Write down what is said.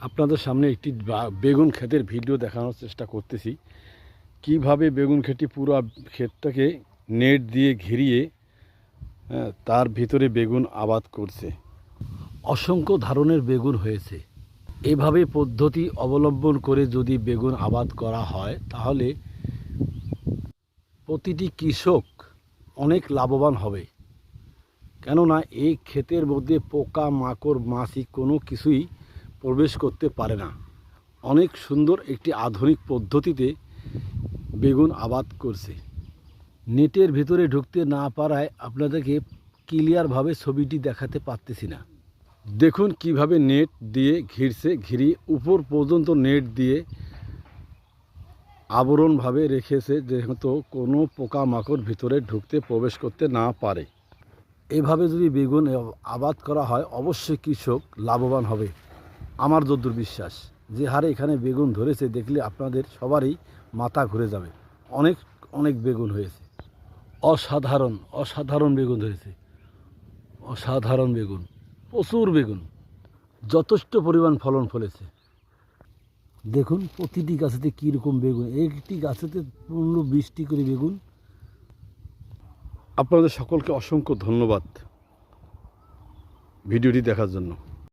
আপনাদের সামনে একটি বেগুন ক্ষেতের ভিডিও দেখানোর চেষ্টা করতেছি। কিভাবে বেগুন ক্ষেতটি পুরো ক্ষেতটাকে নেট দিয়ে ঘিরিয়ে তার ভিতরে বেগুন আবাদ করছে। অসংখ্য ধরনের বেগুন হয়েছে। এভাবে পদ্ধতি অবলম্বন করে যদি বেগুন আবাদ করা হয় তাহলে প্রতিটি কৃষক অনেক লাভবান হবে। কেননা এই ক্ষেতের মধ্যে পোকা মাকড় মাছি কোনো কিছুই প্রবেশ করতে পারে না। অনেক সুন্দর একটি আধুনিক পদ্ধতিতে বেগুন আবাদ করছে। নেটের ভিতরে ঢুকতে না পারায় আপনাদেরকে ক্লিয়ারভাবে ছবিটি দেখাতে পারতেছি না। দেখুন কিভাবে নেট দিয়ে ঘিরছে, ঘিরিয়ে উপর পর্যন্ত নেট দিয়ে আবরণভাবে রেখেছে, যেহেতু কোনো পোকামাকড় ভিতরে ঢুকতে প্রবেশ করতে না পারে। এভাবে যদি বেগুন আবাদ করা হয় অবশ্যই কৃষক লাভবান হবে। আমার যদ্দূর বিশ্বাস, যে হারে এখানে বেগুন ধরেছে দেখলে আপনাদের সবারই মাথা ঘুরে যাবে। অনেক অনেক বেগুন হয়েছে। অসাধারণ অসাধারণ বেগুন ধরেছে, অসাধারণ বেগুন, প্রচুর বেগুন, যথেষ্ট পরিমাণ ফলন ফলেছে। দেখুন প্রতিটি গাছেতে কীরকম বেগুন, একটি গাছেতে 15-20টি করে বেগুন। আপনাদের সকলকে অসংখ্য ধন্যবাদ ভিডিওটি দেখার জন্য।